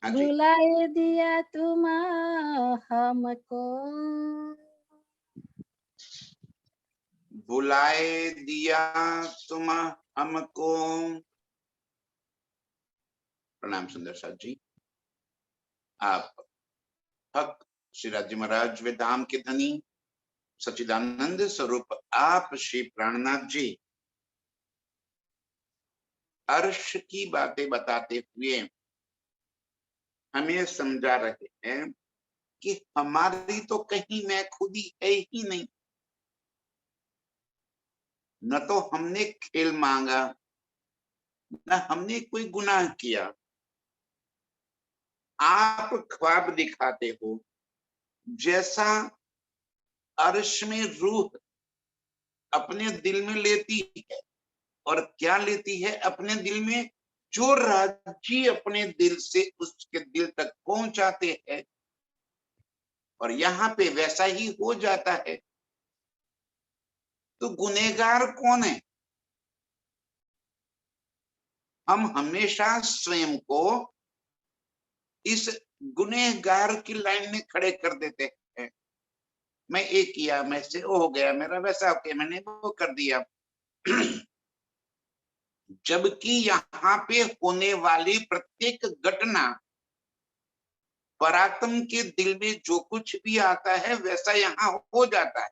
हाँ जी। भुलाए दिया तुम हमको। बुलाए दिया तुम हमको। प्रणाम सुंदर साथ जी। आप भक्त श्री राजी महाराज वे धाम के धनी सच्चिदानंद स्वरूप आप श्री प्राणनाथ जी अर्श की बातें बताते हुए हमें समझा रहे हैं कि हमारी तो कहीं मैं खुदी है ही नहीं। न तो हमने खेल मांगा, न हमने कोई गुनाह किया। आप ख्वाब दिखाते हो। जैसा अर्श में रूह अपने दिल में लेती है, और क्या लेती है अपने दिल में, जो राजी अपने दिल से उसके दिल तक पहुंचाते हैं, और यहाँ पे वैसा ही हो जाता है। तो गुनहगार कौन है? हम हमेशा स्वयं को इस गुनहगार की लाइन में खड़े कर देते हैं। मैं ये किया, मैं से वो हो गया, मेरा वैसा हो गया, मैंने वो कर दिया। जबकि यहाँ पे होने वाली प्रत्येक घटना परात्म के दिल में जो कुछ भी आता है वैसा यहाँ हो जाता है।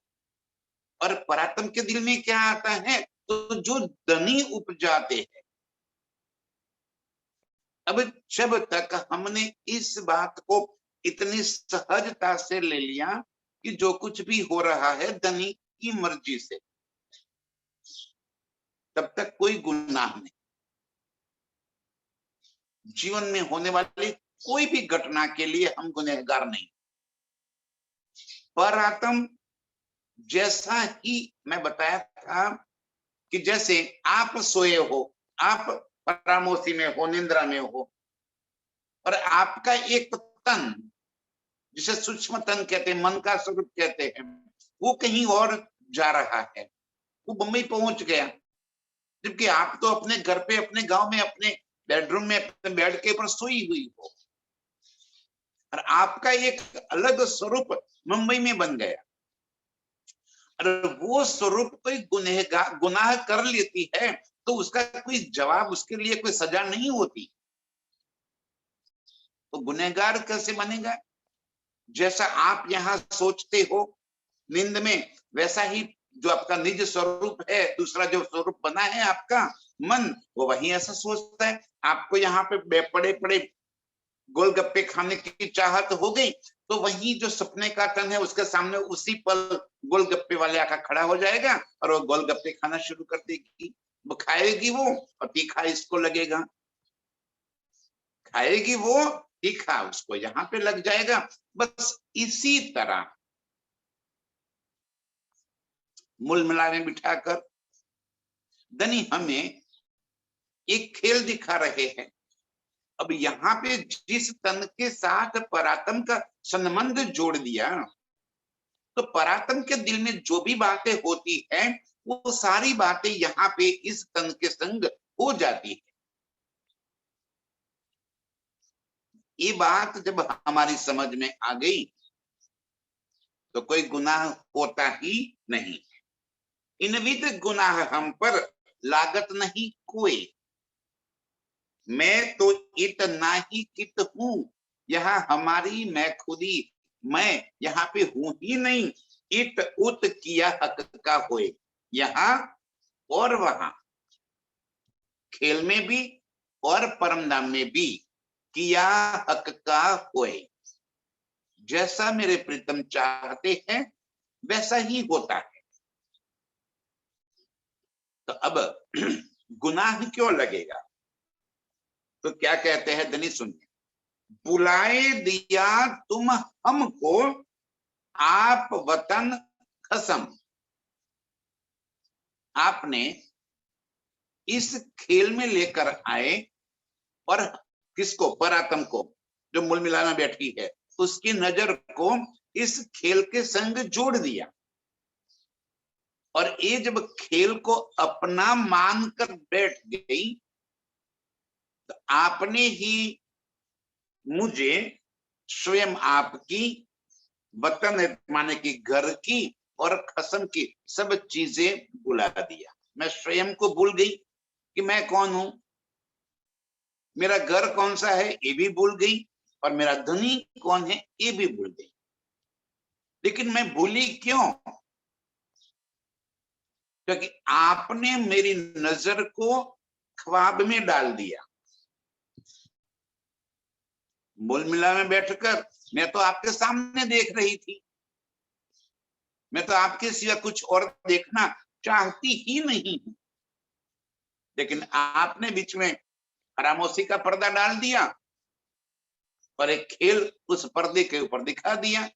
और परात्म के दिल में क्या आता है? तो जो धनी उपजाते हैं। अब जब तक हमने इस बात को इतनी सहजता से ले लिया कि जो कुछ भी हो रहा है धनी की मर्जी से, तब तक कोई गुनाह नहीं। जीवन में होने वाली कोई भी घटना के लिए हम गुनहगार नहीं। पर आत्म जैसा ही मैं बताया था कि जैसे आप सोए हो, आप परामोशी में हो, निंद्रा में हो, और आपका एक तन, जिसे सूक्ष्म तन कहते हैं, मन का स्वरूप कहते हैं, वो कहीं और जा रहा है। वो बम्बई पहुंच गया, जबकि आप तो अपने घर पे, अपने गांव में, अपने बेडरूम में, अपने बेड के ऊपर सोई हुई हो, और आपका एक अलग स्वरूप मुंबई में बन गया। और वो स्वरूप कोई गुनहगार गुनाह कर लेती है तो उसका कोई जवाब, उसके लिए कोई सजा नहीं होती। तो गुनहगार कैसे बनेगा? जैसा आप यहाँ सोचते हो नींद में, वैसा ही जो आपका निज स्वरूप है, दूसरा जो स्वरूप बना है आपका मन, वो वही ऐसा सोचता है। आपको यहाँ पे पड़े पड़े गोलगप्पे खाने की चाहत हो गई, तो वही जो सपने का तन है उसके सामने उसी पल गोलगप्पे वाले आकर खड़ा हो जाएगा और वो गोलगप्पे खाना शुरू कर देगी। वो खाएगी वो, और तीखा इसको लगेगा। खाएगी वो, तीखा उसको यहाँ पे लग जाएगा। बस इसी तरह मूल मिला में बिठाकर धनी हमें एक खेल दिखा रहे हैं। अब यहाँ पे जिस तन के साथ परात्म का संबंध जोड़ दिया, तो परात्म के दिल में जो भी बातें होती हैं वो सारी बातें यहाँ पे इस तन के संग हो जाती है। ये बात जब हमारी समझ में आ गई तो कोई गुनाह होता ही नहीं। इनविध गुनाह हम पर लागत नहीं कोई। मैं तो इत ना ही कित हूं, यहाँ हमारी मैं खुदी, मैं यहाँ पे हूं ही नहीं। इत उत किया हक का होए, यहाँ और वहां, खेल में भी और परम धाम में भी किया हक का होए। जैसा मेरे प्रीतम चाहते हैं वैसा ही होता है। तो अब गुनाह क्यों लगेगा? तो क्या कहते हैं धनी, सुनिए। बुलाए दिया तुम हमको आप वतन खसम। आपने इस खेल में लेकर आए, और किसको? परात्म को, जो मूल मिला में बैठी है, उसकी नजर को इस खेल के संग जोड़ दिया। और ये जब खेल को अपना मानकर बैठ गई, तो आपने ही मुझे स्वयं आपकी वतन माने की घर की और खसम की सब चीजें भुला दिया। मैं स्वयं को भूल गई कि मैं कौन हूं, मेरा घर कौन सा है ये भी भूल गई, और मेरा धनी कौन है ये भी भूल गई। लेकिन मैं भूली क्यों? क्योंकि आपने मेरी नजर को ख्वाब में डाल दिया। मूल मिला में बैठकर मैं तो आपके सामने देख रही थी, मैं तो आपके सिवा कुछ और देखना चाहती ही नहीं हूं। लेकिन आपने बीच में खामोशी का पर्दा डाल दिया और एक खेल उस पर्दे के ऊपर दिखा दिया,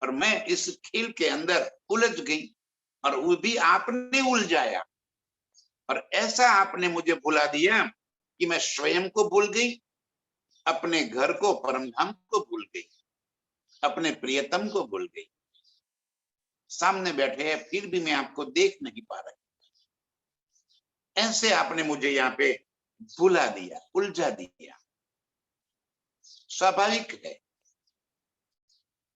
और मैं इस खेल के अंदर उलझ गई, और वो भी आपने उलझाया। और ऐसा आपने मुझे भुला दिया कि मैं स्वयं को भूल गई, अपने घर को, परमधाम को भूल गई, अपने प्रियतम को भूल गई। सामने बैठे हैं फिर भी मैं आपको देख नहीं पा रही। ऐसे आपने मुझे यहाँ पे भुला दिया, उलझा दिया। स्वाभाविक है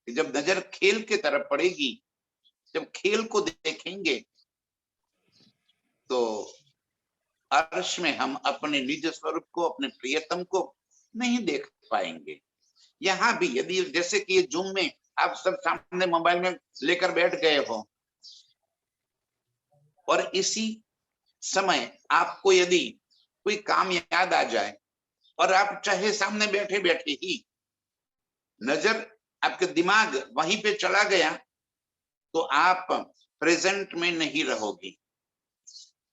कि जब नजर खेल की तरफ पड़ेगी, जब खेल को देखेंगे, तो अर्श में हम अपने निज स्वरूप को, अपने प्रियतम को नहीं देख पाएंगे। यहाँ भी यदि जैसे कि ये जूम में आप सब सामने मोबाइल में लेकर बैठ गए हो, और इसी समय आपको यदि कोई काम याद आ जाए और आप चाहे सामने बैठे बैठे ही नजर, आपके दिमाग वहीं पे चला गया, तो आप प्रेजेंट में नहीं रहोगी।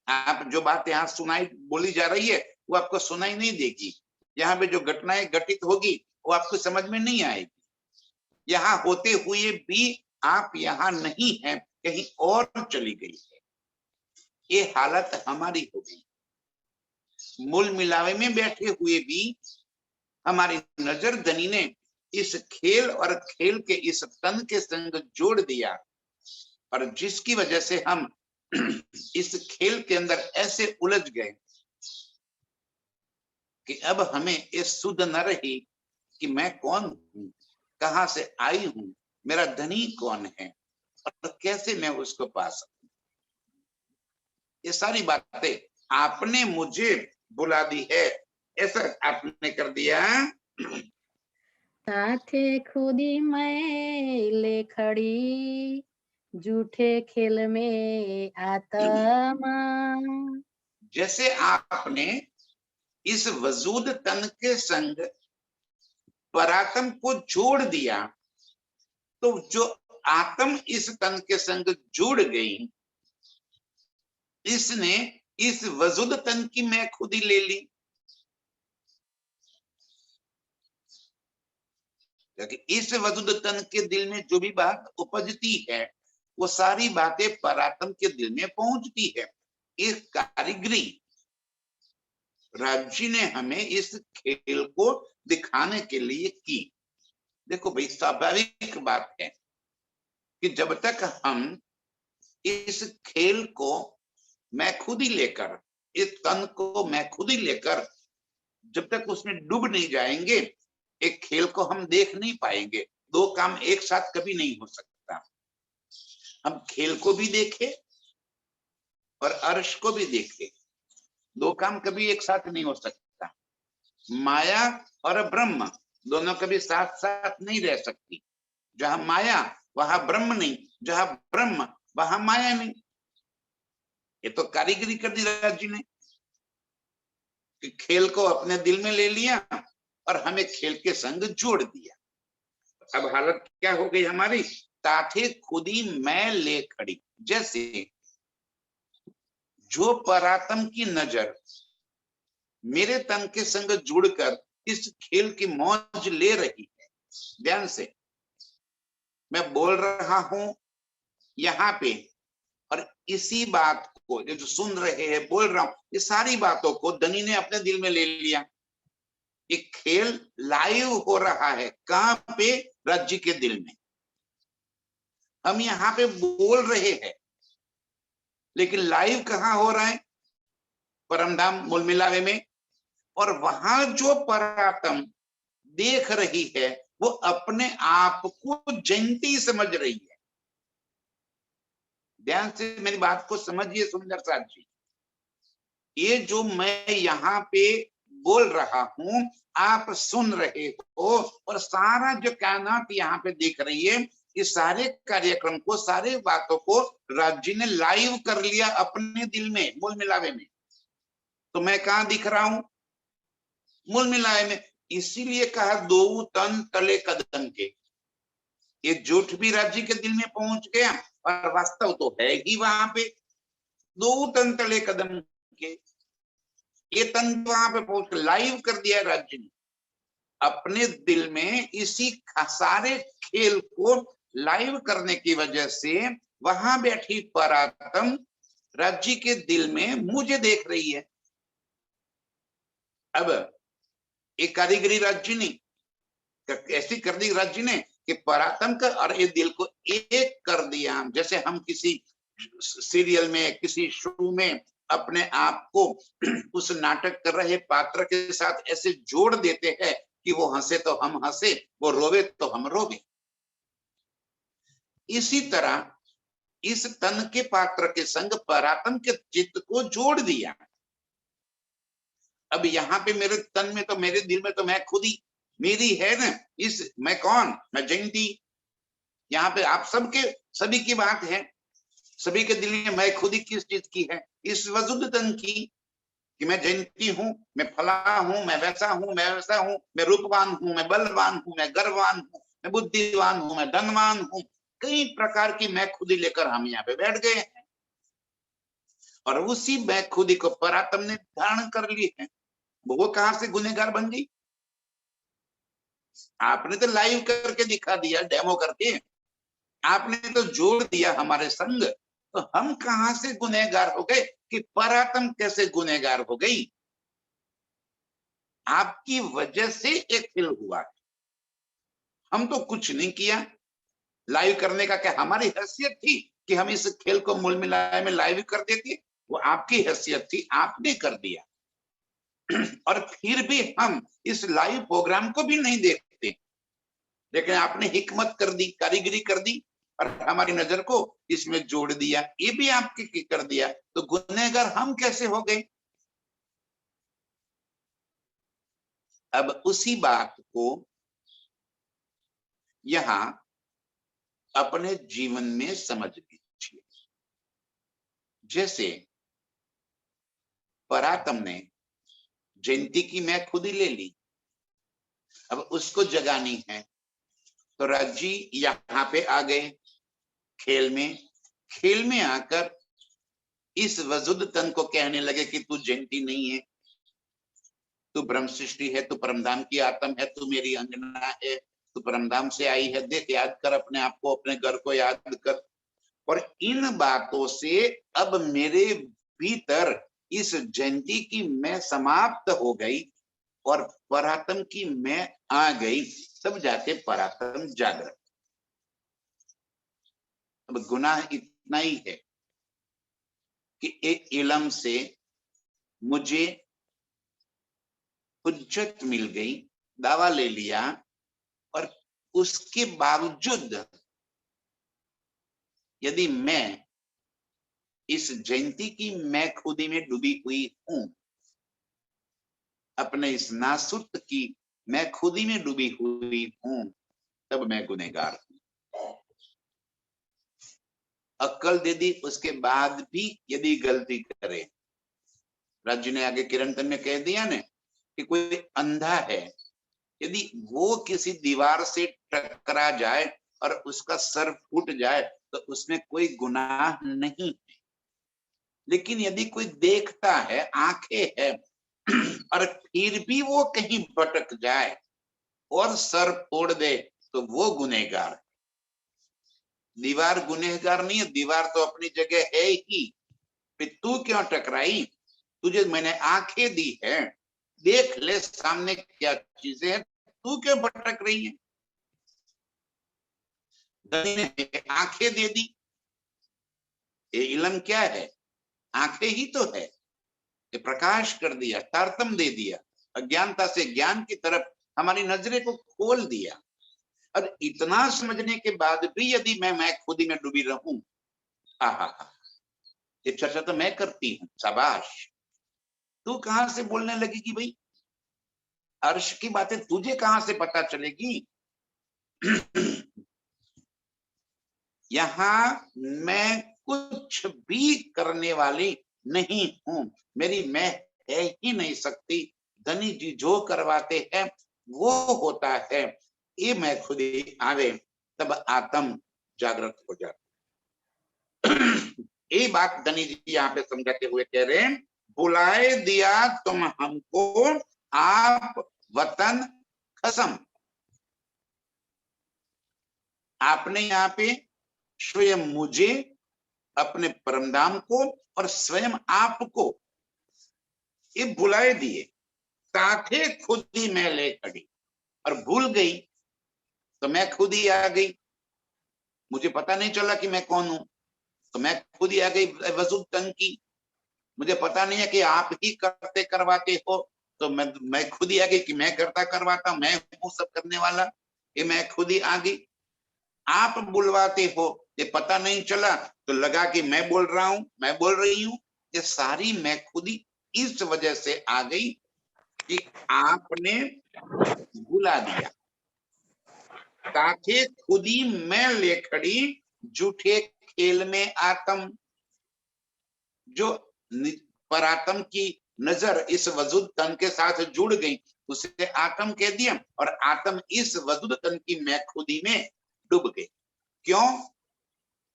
आप जो बात यहाँ सुनाई बोली जा रही है वो आपको सुनाई नहीं देगी। यहाँ पे जो घटनाएं घटित होगी वो आपको समझ में नहीं आएगी। यहाँ होते हुए भी आप यहाँ नहीं हैं, कहीं और चली गई है। ये हालत हमारी हो गई। मूल मिलावे में बैठे हुए भी हमारी नजर धनी ने इस खेल और खेल के इस तन के संग जोड़ दिया, और जिसकी वजह से हम इस खेल के अंदर ऐसे उलझ गए कि अब हमें ये सुध न रही कि मैं कौन हूं, कहां से आई हूं, मेरा धनी कौन है, और कैसे मैं उसको पा सकूं। ये सारी बातें आपने मुझे बुला दी है, ऐसा आपने कर दिया। साथे खुदी मैं ले खड़ी, झूठे खेल में आत्मा। जैसे आपने इस वजूद तन के संग परात्म को जोड़ दिया, तो जो आत्म इस तन के संग जुड़ गई, इसने इस वजूद तन की मैं खुदी ले ली। क्योंकि इस वजूद तन के दिल में जो भी बात उपजती है वो सारी बातें परात्म के दिल में पहुंचती है। इस कारीगरी राज्य ने हमें इस खेल को दिखाने के लिए की। देखो भाई, स्वाभाविक बात है कि जब तक हम इस खेल को मैं खुद ही लेकर, इस तन को मैं खुद ही लेकर जब तक उसमें डूब नहीं जाएंगे, एक खेल को हम देख नहीं पाएंगे। दो काम एक साथ कभी नहीं हो सकता। हम खेल को भी देखें और अर्श को भी देखें, दो काम कभी एक साथ नहीं हो सकता। माया और ब्रह्म दोनों कभी साथ साथ नहीं रह सकती। जहां माया वहां ब्रह्म नहीं, जहां ब्रह्म वहां माया नहीं। ये तो कारीगरी कर दी राज्य ने कि खेल को अपने दिल में ले लिया और हमें खेल के संग जोड़ दिया। अब हालत क्या हो गई हमारी? ताथे खुदी मैं ले खड़ी। जैसे जो परात्म की नजर मेरे तन के संग जुड़कर इस खेल की मौज ले रही है। ध्यान से मैं बोल रहा हूं यहाँ पे, और इसी बात को जो सुन रहे हैं, बोल रहा हूं, ये सारी बातों को धनी ने अपने दिल में ले लिया। एक खेल लाइव हो रहा है। कहां पे? राज्य के दिल में। हम यहाँ पे बोल रहे हैं, लेकिन लाइव कहाँ हो रहा है? परमधाम मूल मिलावे में। और वहां जो परात्म देख रही है वो अपने आप को जयंती समझ रही है। ध्यान से मेरी बात को समझिए सुंदर साथ जी। ये जो मैं यहाँ पे बोल रहा हूं आप सुन रहे हो, और सारा जो कायनात यहाँ पे देख रही है, इस सारे कार्यक्रम को, सारे बातों को राज जी ने लाइव कर लिया अपने दिल में, मूल मिलावे में। तो मैं कहाँ दिख रहा हूं? मूल मिलावे में। इसीलिए कहा दो तन तले कदम के। ये झूठ भी राज जी के दिल में पहुंच गया और वास्तव तो है ही वहां पे। दो तन तले कदम के, ये तन वहां पे पहुंच लाइव कर दिया राज्य ने अपने दिल में। इसी सारे खेल को लाइव करने की वजह से वहां बैठी परात्म राज्य के दिल में मुझे देख रही है। अब एक कारीगरी राज्य ने ऐसी कर दी राज्य ने कि परात्म का और ये दिल को एक कर दिया। जैसे हम किसी सीरियल में, किसी शो में अपने आप को उस नाटक कर रहे पात्र के साथ ऐसे जोड़ देते हैं कि वो हंसे तो हम हंसे, वो रोवे तो हम रोवे। इसी तरह इस तन के पात्र के संग परात्म के चित्त को जोड़ दिया। अब यहाँ पे मेरे तन में तो, मेरे दिल में तो मैं खुद ही मेरी है ना। इस मैं कौन? मैं जयंती। यहाँ पे आप सबके सभी की बात है, सभी के दिल में मैं खुद ही किस चीज की है? इस वजुद तन की, कि मैं जयंती हूं, मैं फला हूं, मैं वैसा हूं, मैं वैसा हूं, मैं रूपवान हूं, मैं बलवान हूं, मैं गर्ववान हूं, मैं बुद्धिवान हूं, मैं धनवान हूं। कई प्रकार की मैं खुदी लेकर हम यहाँ पे बैठ गए हैं, और उसी मैं खुदी को परात्म ने धारण कर ली है। वो कहां से गुनहगार बन गई? आपने तो लाइव करके दिखा दिया, डेमो करके आपने तो जोड़ दिया हमारे संग। तो हम कहां से गुनहगार हो गए कि परात्म कैसे गुनहगार हो गई? आपकी वजह से एक खेल हुआ। हम तो कुछ नहीं किया। लाइव करने का क्या हमारी हैसियत थी कि हम इस खेल को मूल मिलाए में लाइव कर देते? वो आपकी हैसियत थी, आपने कर दिया। और फिर भी हम इस लाइव प्रोग्राम को भी नहीं देखते, लेकिन आपने हिकमत कर दी, कारीगरी कर दी और हमारी नजर को इसमें जोड़ दिया। ये भी आपके कर दिया, तो गुनहगार हम कैसे हो गए? अब उसी बात को यहां अपने जीवन में समझ लीजिए। जैसे परात्म ने जयंती की मैं खुद ही ले ली, अब उसको जगानी है, तो राजी यहाँ पे आ गए खेल में। खेल में आकर इस वजुद तन को कहने लगे कि तू जयंती नहीं है, तू ब्रह्म सृष्टि है, तू परमधाम की आत्म है, तू मेरी अंगना है, तू परमधाम से आई है। देख, याद कर अपने आप को, अपने घर को याद कर। और इन बातों से अब मेरे भीतर इस जयंती की मैं समाप्त हो गई और परात्म की मैं आ गई। तब जाके परात्म जागृत। अब गुनाह इतना ही है कि एक इलम से मुझे हुज्जत मिल गई, दावा ले लिया, और उसके बावजूद यदि मैं इस जयंती की मैं खुदी में डूबी हुई हूं, अपने इस नासुत की मैं खुदी में डूबी हुई हूं, तब मैं गुनहगार हूं। अक्ल दे दी, उसके बाद भी यदि गलती करे, राज्य ने आगे किरंतन में कह दिया ना कि कोई अंधा है, यदि वो किसी दीवार से टकरा जाए और उसका सर फूट जाए तो उसमें कोई गुनाह नहीं है। लेकिन यदि कोई देखता है, आंखें है, और फिर भी वो कहीं भटक जाए और सर फोड़ दे, तो वो गुनहगार है। दीवार गुनहगार नहीं है, दीवार तो अपनी जगह है ही। फिर तू क्यों टकराई? तुझे मैंने आंखें दी है, देख ले सामने क्या चीजें हैं, तू क्यों भटक रही है? धनी ने आंखें दे दी। ये इलम क्या है? आंखें ही तो है। ये प्रकाश कर दिया, तारतम दे दिया, अज्ञानता से ज्ञान की तरफ हमारी नजरें को खोल दिया। और इतना समझने के बाद भी यदि मैं खुद ही में डूबी रहूं, आहा, ये चर्चा तो मैं करती हूँ, शाबाश। तू कहां से बोलने लगेगी भाई? अर्श की बातें तुझे कहां से पता चलेगी? यहां मैं कुछ भी करने वाली नहीं हूं, मेरी मैं है ही नहीं सकती। धनी जी जो करवाते हैं वो होता है, ये मैं खुद ही आवे, तब आत्म जागृत हो जाती। ये बात धनी जी यहाँ पे समझाते हुए कह रहे हैं, बुलाए दिया तुम हमको आप वतन कसम। आपने यहाँ पे स्वयं मुझे, अपने परमधाम को और स्वयं आपको ये बुलाए दिए, साथे खुद ही मैं ले खड़ी। और भूल गई तो मैं खुद ही आ गई, मुझे पता नहीं चला कि मैं कौन हूं, तो मैं खुद ही आ गई वजूद तन की। मुझे पता नहीं है कि आप ही करते करवाते हो, तो मैं खुद ही आ गई कि मैं करता करवाता, मैं हूँ सब करने वाला, ये मैं खुद ही आ गई। आप बुलवाते हो, ये पता नहीं चला तो लगा कि मैं बोल रहा हूं, मैं बोल रही हूं। ये सारी मैं खुद ही इस वजह से आ गई कि आपने बुला दिया। ताकि खुद ही मैं ले खड़ी झूठे खेल में आत्म। जो परात्म की नजर इस वजूद तन के साथ जुड़ गई, उसे आत्म कह दिया, और आत्म इस वजूद तन की मैं खुदी में डूब गई। क्यों?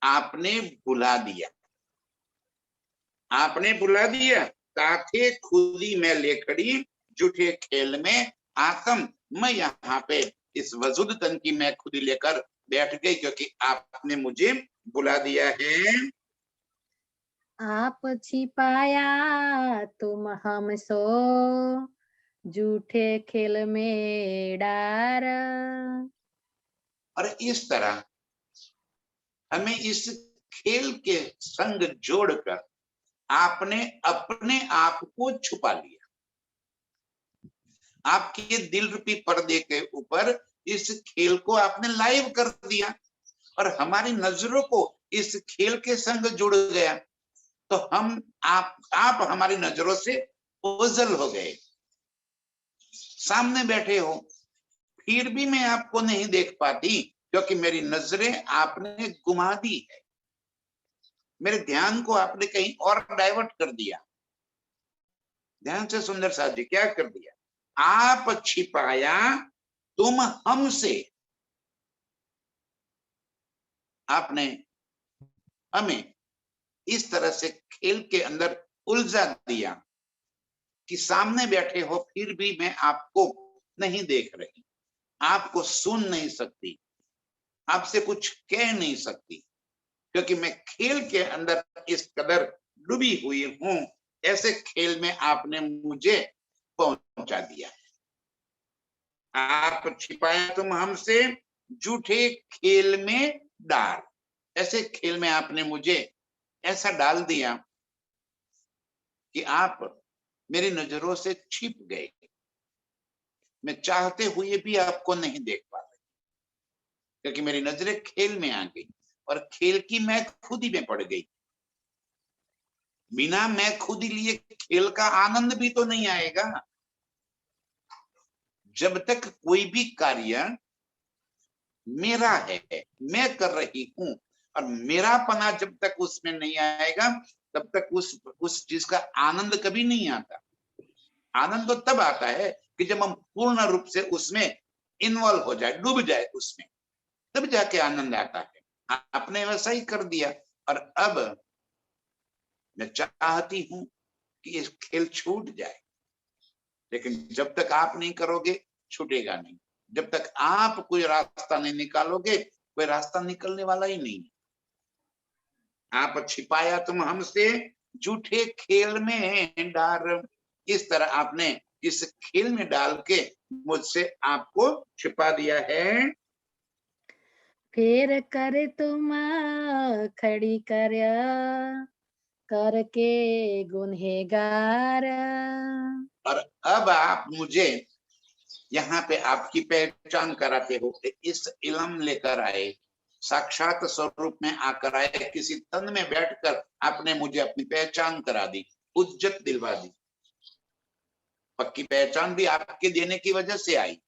आपने बुला दिया, आपने बुला दिया, ताकि खुदी में ले खड़ी झूठे खेल में आत्म। मैं यहाँ पे इस वजूद तन की मैं खुदी लेकर बैठ गई, क्योंकि आपने मुझे बुला दिया है। आप छिपाया तुम हमसो, झूठे खेल में डार। और इस तरह हमें इस खेल के संग जोड़कर आपने अपने आप को छुपा लिया। आपके दिल रूपी पर्दे के ऊपर इस खेल को आपने लाइव कर दिया, और हमारी नजरों को इस खेल के संग जुड़ गया। तो हम आप हमारी नजरों से ओझल हो गए। सामने बैठे हो, फिर भी मैं आपको नहीं देख पाती, क्योंकि मेरी नजरें आपने घुमा दी है। मेरे ध्यान को आपने कहीं और डाइवर्ट कर दिया। ध्यान से सुंदर साहब जी क्या कर दिया? आप छिपाया तुम हमसे, आपने हमें इस तरह से खेल के अंदर उलझा दिया कि सामने बैठे हो, फिर भी मैं आपको नहीं देख रही, आपको सुन नहीं सकती, आपसे कुछ कह नहीं सकती, क्योंकि मैं खेल के अंदर इस कदर डूबी हुई हूं। ऐसे खेल में आपने मुझे पहुंचा दिया। आप छिपाया तुम हमसे झूठे खेल में डाल। ऐसे खेल में आपने मुझे ऐसा डाल दिया कि आप मेरी नजरों से छिप गए। मैं चाहते हुए भी आपको नहीं देख पा रही, क्योंकि मेरी नजरें खेल में आ गई, और खेल की मैं खुद ही में पड़ गई। बिना मैं खुद ही लिए खेल का आनंद भी तो नहीं आएगा। जब तक कोई भी कार्य मेरा है, मैं कर रही हूं, और मेरा पना जब तक उसमें नहीं आएगा, तब तक उस चीज का आनंद कभी नहीं आता। आनंद तो तब आता है कि जब हम पूर्ण रूप से उसमें इन्वॉल्व हो जाए, डूब जाए उसमें, तब जाके आनंद आता है। आपने वैसा ही कर दिया, और अब मैं चाहती हूं कि ये खेल छूट जाए, लेकिन जब तक आप नहीं करोगे छूटेगा नहीं। जब तक आप कोई रास्ता नहीं निकालोगे, कोई रास्ता निकलने वाला ही नहीं। आप छिपाया तुम हमसे झूठे खेल में डार। इस तरह आपने इस खेल में डाल के मुझसे आपको छिपा दिया है। फिर कर तुम खड़ी कर करके गुनहेगार। और अब आप मुझे यहाँ पे आपकी पहचान कराते हो, इस इल्म लेकर आए, साक्षात स्वरूप में आकर आए, किसी तन में बैठकर आपने मुझे अपनी पहचान करा दी, उज्जत दिलवा दी। पक्की पहचान भी आपके देने की वजह से आई,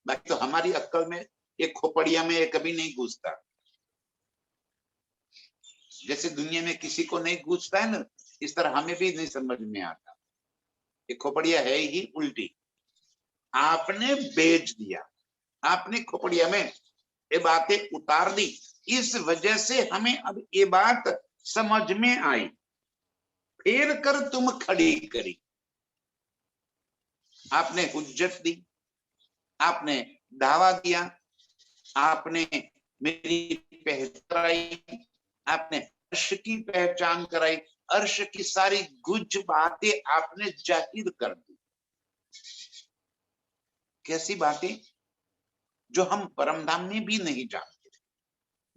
बाकी तो हमारी अक्ल में, एक खोपड़िया में ये कभी नहीं घुसता। जैसे दुनिया में किसी को नहीं घुसता है ना, इस तरह हमें भी नहीं समझ में आता। ये खोपड़िया है ही उल्टी, आपने बेच दिया, आपने खोपड़िया में ये बातें उतार दी, इस वजह से हमें अब ये बात समझ में आई। फेर कर तुम खड़ी करी, आपने हुज्जत दी, आपने दावा दिया, आपने मेरी पहचान कराई, आपने अर्श की पहचान कराई, अर्श की सारी गुज बातें आपने जाहिर कर दी। कैसी बातें जो हम परमधाम में भी नहीं जानते थे,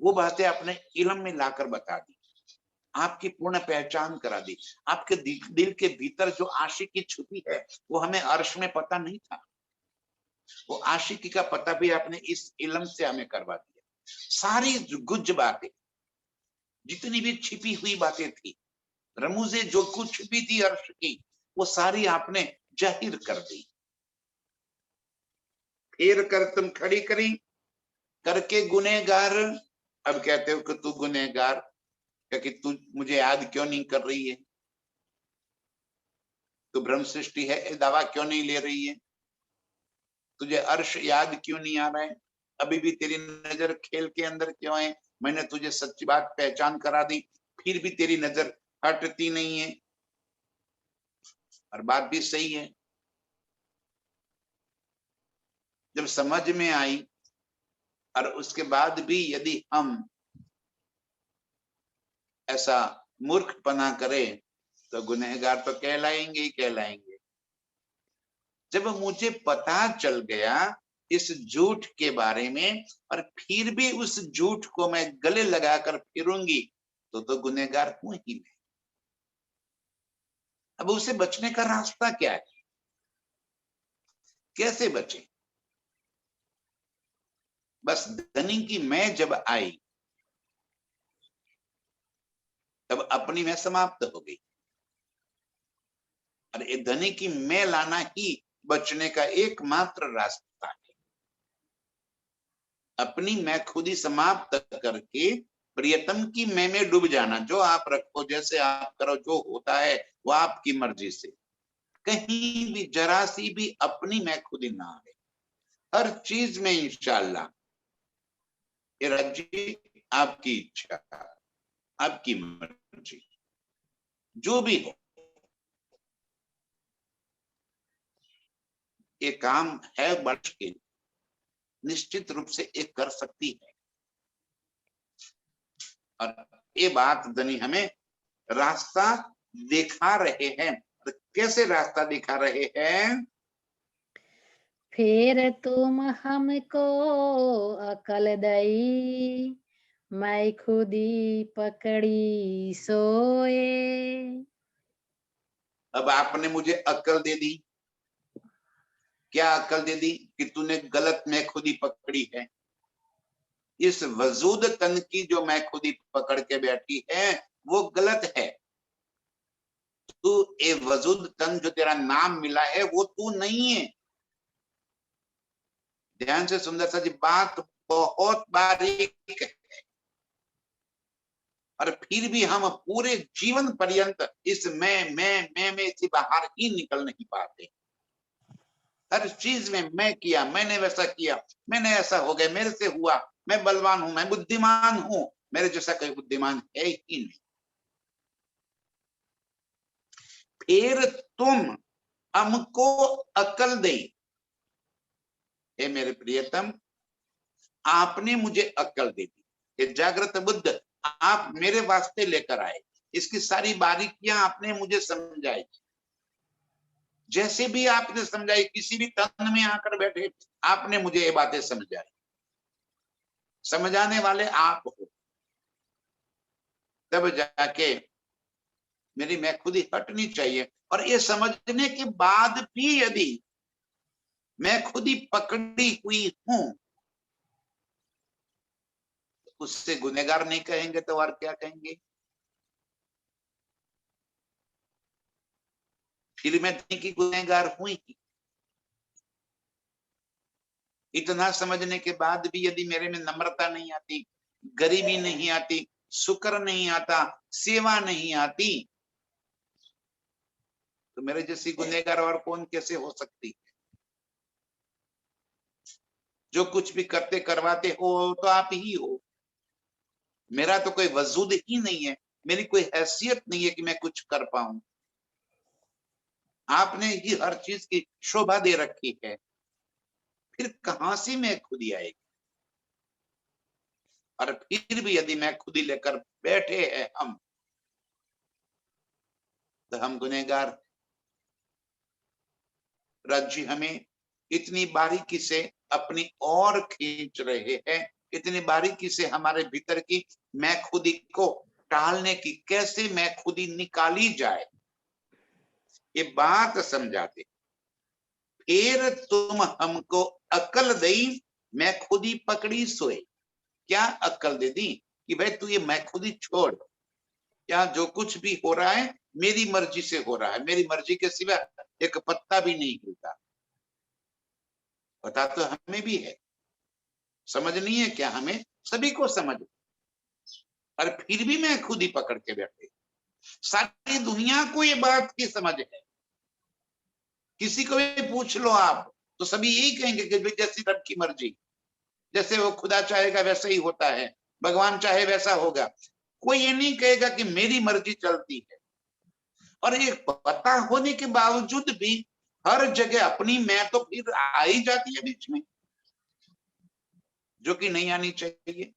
वो बातें आपने इल्म में लाकर बता दी, आपकी पूर्ण पहचान करा दी। आपके दिल के भीतर जो आशिकी छुपी है वो हमें अर्श में पता नहीं था, वो आशिकी का पता भी आपने इस इल्म से हमें करवा दिया। सारी गुज बातें, जितनी भी छिपी हुई बातें थी, रमूजे जो कुछ छुपी थी अर्श की, वो सारी आपने जाहिर कर दी। फेर कर तुम खड़ी करी, करके गुनेगार। अब कहते हो कि तू गुनेगार, कि तू मुझे याद क्यों नहीं कर रही है, तू ब्रह्म सृष्टि है ये दावा क्यों नहीं ले रही है, तुझे अर्श याद क्यों नहीं आ रहा है, अभी भी तेरी नजर खेल के अंदर क्यों है। मैंने तुझे सच्ची बात पहचान करा दी, फिर भी तेरी नजर हटती नहीं है। और बात भी सही है, जब समझ में आई और उसके बाद भी यदि हम ऐसा मूर्खपना करें तो गुनहगार तो कहलाएंगे ही कहलाएंगे। जब मुझे पता चल गया इस झूठ के बारे में और फिर भी उस झूठ को मैं गले लगाकर फिरूंगी तो गुनहगार हूं ही मैं। अब उसे बचने का रास्ता क्या है, कैसे बचे? बस धनी की मैं जब आई तब अपनी मैं समाप्त हो गई, और ये धनी की मैं लाना ही बचने का एकमात्र रास्ता है। अपनी मैं खुद ही समाप्त करके प्रियतम की मैं में डूब जाना। जो आप रखो, जैसे आप करो, जो होता है वो आपकी मर्जी से, कहीं भी जरा सी भी अपनी मैं खुद ही ना आए। हर चीज में इंशाअल्लाह ये रजी आपकी इच्छा, आपकी मर्जी, जो भी हो। ये काम है बड़ मुश्किल, निश्चित रूप से एक कर सकती है। और ये बात धनी हमें रास्ता दिखा रहे हैं। कैसे रास्ता दिखा रहे हैं? फिर तुम हमको अकल दई, मैं खुदी पकड़ी सोए। अब आपने मुझे अक्ल दे दी। क्या अक्ल दे दी? कि तूने गलत मैं खुदी पकड़ी है। इस वजूद तन की जो मैं खुदी पकड़ के बैठी है वो गलत है। तू ए वजूद तन जो तेरा नाम मिला है वो तू नहीं है। ध्यान से सुंदर सा जी, बात बहुत बारीक है। और फिर भी हम पूरे जीवन पर्यंत इस मैं में से बाहर ही निकल नहीं पाते। हर चीज में मैं किया, मैंने वैसा किया, मैंने ऐसा हो गया, मेरे से हुआ, मैं बलवान हूं, मैं बुद्धिमान हूं, मेरे जैसा कोई बुद्धिमान है ही नहीं। फिर तुम हमको अकल दे, हे मेरे प्रियतम, आपने मुझे अक्ल दे दी। ये जागृत बुद्ध आप मेरे वास्ते लेकर आए, इसकी सारी बारीकियां आपने मुझे समझाई। जैसे भी आपने समझाई, किसी भी तन में आकर बैठे आपने मुझे ये बातें समझाई। समझाने वाले आप हो, तब जाके मेरी मैं खुद ही हटनी चाहिए। और ये समझने के बाद भी यदि मैं खुद ही पकड़ी हुई हूं, उससे गुनहगार नहीं कहेंगे तो और क्या कहेंगे? फिर मैं नहीं कि गुनहगार हुई। इतना समझने के बाद भी यदि मेरे में नम्रता नहीं आती, गरीबी नहीं आती, शुक्र नहीं आता, सेवा नहीं आती, तो मेरे जैसी गुनहगार और कौन कैसे हो सकती? जो कुछ भी करते करवाते हो तो आप ही हो। मेरा तो कोई वजूद ही नहीं है, मेरी कोई हैसियत नहीं है कि मैं कुछ कर पाऊं। आपने ही हर चीज की शोभा दे रखी है, फिर कहां से मैं खुदी आएगी? और फिर भी यदि मैं खुदी लेकर बैठे हैं हम, तो हम गुनहगार। राज्य हमें इतनी बारीकी से अपनी ओर खींच रहे हैं, इतनी बारीकी से हमारे भीतर की मैं खुदी को टालने की, कैसे मैं खुदी निकाली जाए, ये बात समझाते। फिर तुम हमको अकल दई, मैं खुदी पकड़ी सोए। क्या अकल दे दी कि भाई तू ये मैं खुदी छोड़, क्या जो कुछ भी हो रहा है मेरी मर्जी से हो रहा है, मेरी मर्जी के सिवा एक पत्ता भी नहीं हिलता। पता तो हमें भी है, समझ नहीं है क्या? हमें सभी को समझ, और फिर भी मैं खुद ही पकड़ के बैठे। सारी दुनिया को ये बात की समझ है, किसी को भी पूछ लो आप तो सभी यही कहेंगे कि जैसी रब की मर्जी, जैसे वो खुदा चाहेगा वैसा ही होता है, भगवान चाहे वैसा होगा। कोई ये नहीं कहेगा कि मेरी मर्जी चलती है। और ये पता होने के बावजूद भी हर जगह अपनी मैं तो फिर आ ही जाती है बीच में, जो कि नहीं आनी चाहिए।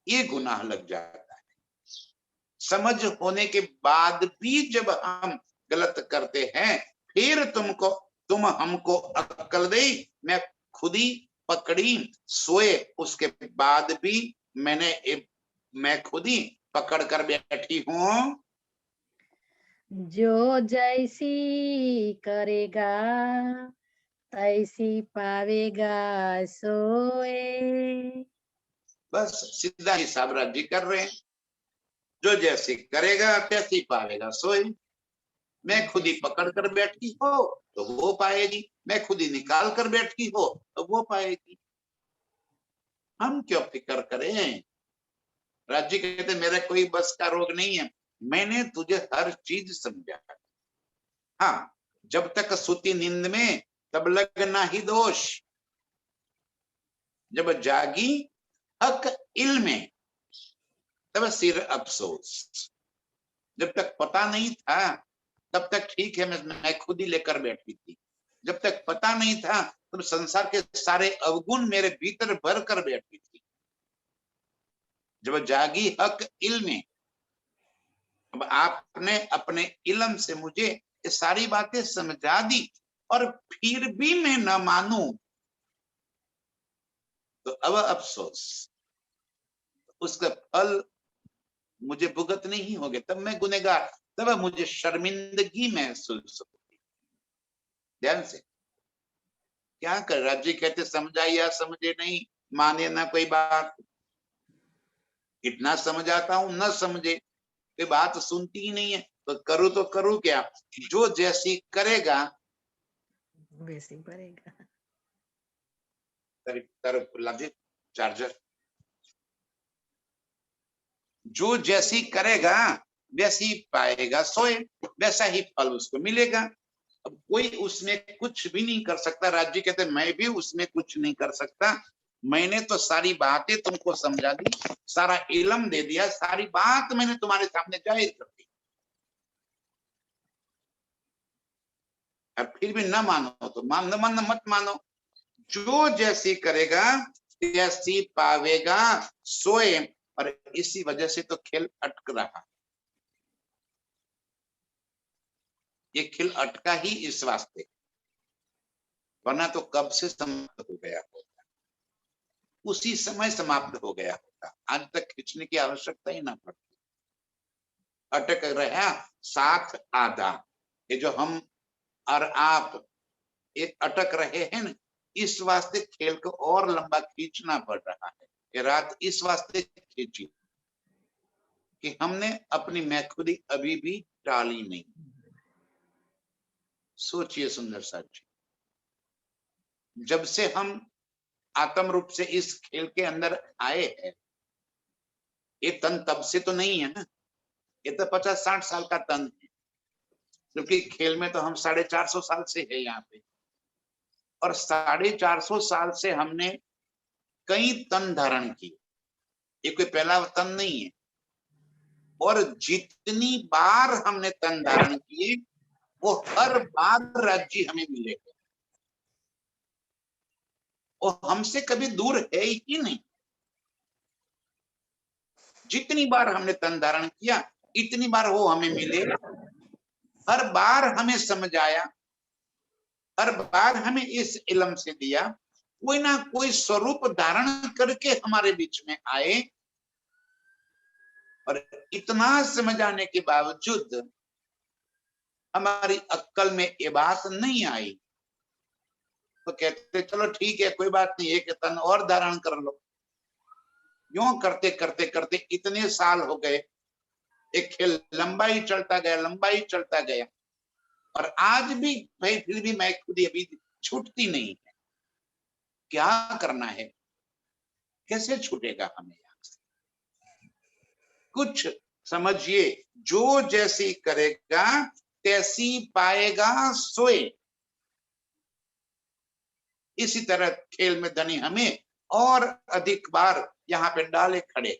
ये गुनाह लग जाता है। समझ होने के बाद भी जब हम गलत करते हैं, फिर तुम हमको अक्ल दे, मैं खुद ही पकड़ी सोए, उसके बाद भी मैं खुद ही पकड़ कर बैठी हूं। जो जैसी करेगा तैसी पावेगा सोए। बस सीधा हिसाब राज्य कर रहे हैं, जो जैसे करेगा तैसी पावेगा सोए। मैं खुद ही पकड़ कर बैठी हो तो वो पाएगी, मैं खुद ही निकाल कर बैठी हो तो वो पाएगी। हम क्यों फिक्र करें? राज्य कहते मेरा कोई बस का रोग नहीं है, मैंने तुझे हर चीज समझा। हाँ, जब तक सुती नींद में तब लगना ही दोष, जब जागी हक इल्म में तब सिर अफसोस। जब तक पता नहीं था तब तक ठीक है, मैं खुद ही लेकर बैठी थी। जब तक पता नहीं था तब संसार के सारे अवगुण मेरे भीतर भर कर बैठी थी। जब जागी हक इल्म में, अब आपने अपने इल्म से मुझे ये सारी बातें समझा दी और फिर भी मैं न मानूं तो अब अफसोस, उसका फल मुझे भुगत नहीं होगा, तब मैं गुनहगार, तब मुझे शर्मिंदगी महसूस होगी। ध्यान से क्या कर, राज्य कहते समझा या समझे नहीं, माने ना कोई बात, इतना समझाता हूं न समझे, कोई बात सुनती ही नहीं है, तो करूं क्या? जो जैसी करेगा वैसे भरेगा। चार्जर, जो जैसी करेगा वैसी पाएगा सोए, वैसा ही फल उसको मिलेगा। अब कोई उसमें कुछ भी नहीं कर सकता। राज्य कहते मैं भी उसमें कुछ नहीं कर सकता, मैंने तो सारी बातें तुमको समझा दी, सारा इल्म दे दिया, सारी बात मैंने तुम्हारे सामने जाहिर कर दी, और फिर भी न मानो तो मत मानो। जो जैसी करेगा तैसी पावेगा सोए, और इसी वजह से तो खेल अटक रहा। ये खेल अटका ही इस वास्ते, वरना तो कब से समाप्त हो गया होता, उसी समय समाप्त हो गया होता, आज तक खींचने की आवश्यकता ही ना पड़ती। अटक रहा साथ आधा, ये जो हम और आप एक अटक रहे हैं ना, इस वास्ते खेल को और लंबा खींचना पड़ रहा है। ये रात इस वास्ते खींची कि हमने अपनी मैखुदी अभी भी टाली नहीं। सोचिए सुंदर साथ जी, जब से हम आत्म रूप से इस खेल के अंदर आए हैं, ये तन तब से तो नहीं है ना, ये तो 50-60 साल का तन है, क्योंकि खेल में तो हम 450 साल से है यहाँ पे, और 450 साल से हमने कई तन धारण किए, ये कोई पहला तन नहीं है। और जितनी बार हमने तन धारण किए, वो हर बार राज्य हमें मिलेगा, वो हमसे कभी दूर है ही नहीं। जितनी बार हमने तन धारण किया, इतनी बार वो हमें मिले, हर बार हमें समझ आया, हर बार हमें इस इल्म से दिया, कोई ना कोई स्वरूप धारण करके हमारे बीच में आए। और इतना समझ आने के बावजूद हमारी अक्ल में ये बात नहीं आई, तो कहते चलो ठीक है, कोई बात नहीं, एक तन और धारण कर लो। यूं करते करते करते इतने साल हो गए, एक खेल लंबा ही चलता गया, लंबा ही चलता गया, और आज भी भाई फिर भी मैं खुद अभी छूटती नहीं है। क्या करना है, कैसे छूटेगा हमें यहां से? कुछ समझिए, जो जैसी करेगा तैसी पाएगा सोए। इसी तरह खेल में धनी हमें और अधिक बार यहाँ पे डाले खड़े।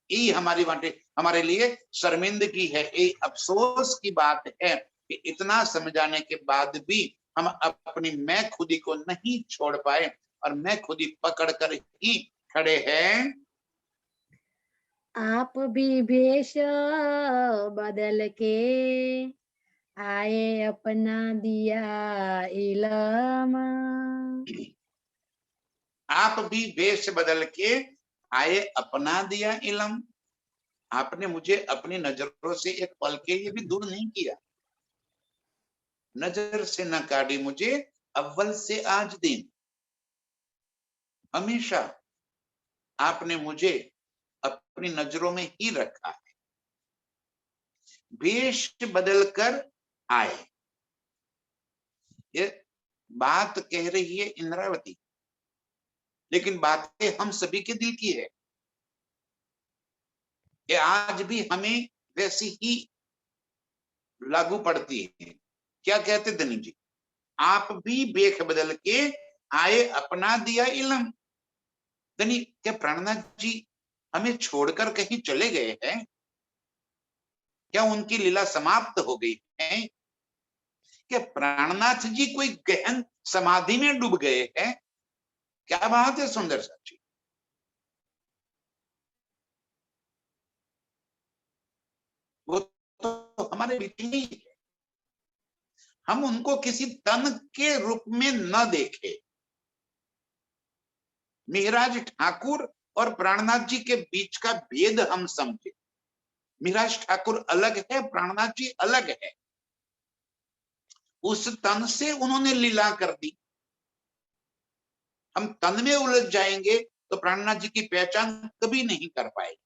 ये हमारी वांटे हमारे लिए शर्मिंदगी है, ये अफसोस की बात है कि इतना समझाने के बाद भी हम अपनी मैं खुदी को नहीं छोड़ पाए, और मैं खुदी पकड़ कर ही खड़े हैं। आप भी भेष बदल के आए, अपना दिया इल्म। आप भी वेश बदल के आए, अपना दिया इल्म। आपने मुझे अपनी नजरों से एक पल के लिए भी दूर नहीं किया, नजर से न काटी मुझे अव्वल से आज दिन। हमेशा आपने मुझे अपनी नजरों में ही रखा है। वेश बदल कर आए, ये बात कह रही है इंद्रावती, लेकिन बातें हम सभी के दिल की है। ये आज भी हमें वैसी ही लागू पड़ती है। क्या कहते धनी जी, आप भी बेख बदल के आए, अपना दिया इल्म। धनी क्या प्राणनाथ जी हमें छोड़कर कहीं चले गए हैं? क्या उनकी लीला समाप्त हो गई है? क्या प्राणनाथ जी कोई गहन समाधि में डूब गए हैं? क्या बात है सुंदर साथ जी, वो तो हमारे बीच में ही है। हम उनको किसी तन के रूप में न देखें। मिहिराज ठाकुर और प्राणनाथ जी के बीच का भेद हम समझे। मिहिराज ठाकुर अलग है, प्राणनाथ जी अलग है। उस तन से उन्होंने लीला कर दी। हम तन में उलझ जाएंगे तो प्राणनाथ जी की पहचान कभी नहीं कर पाएंगे।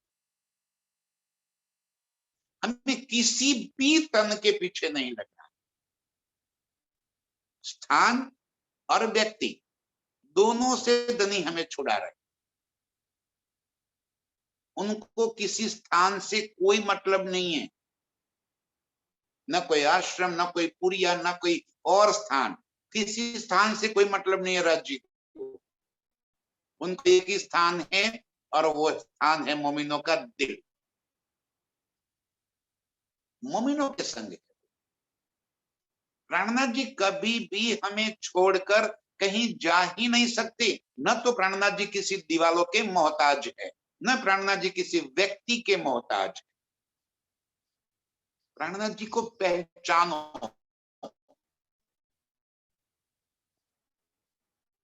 हमें किसी भी तन के पीछे नहीं लगना। स्थान और व्यक्ति दोनों से धनी हमें छुड़ा रहे। उनको किसी स्थान से कोई मतलब नहीं है, न कोई आश्रम, न कोई पुरिया, न कोई और स्थान। किसी स्थान से कोई मतलब नहीं है राज्य को। उनको एक ही स्थान है, और वो स्थान है मोमिनों का दिल। मोमिनों के संग प्राणनाथ जी कभी भी हमें छोड़कर कहीं जा ही नहीं सकते। न तो प्राणनाथ जी किसी दीवालों के मोहताज है, न प्राणनाथ जी किसी व्यक्ति के मोहताज है। प्राणनाथ जी को पहचानो।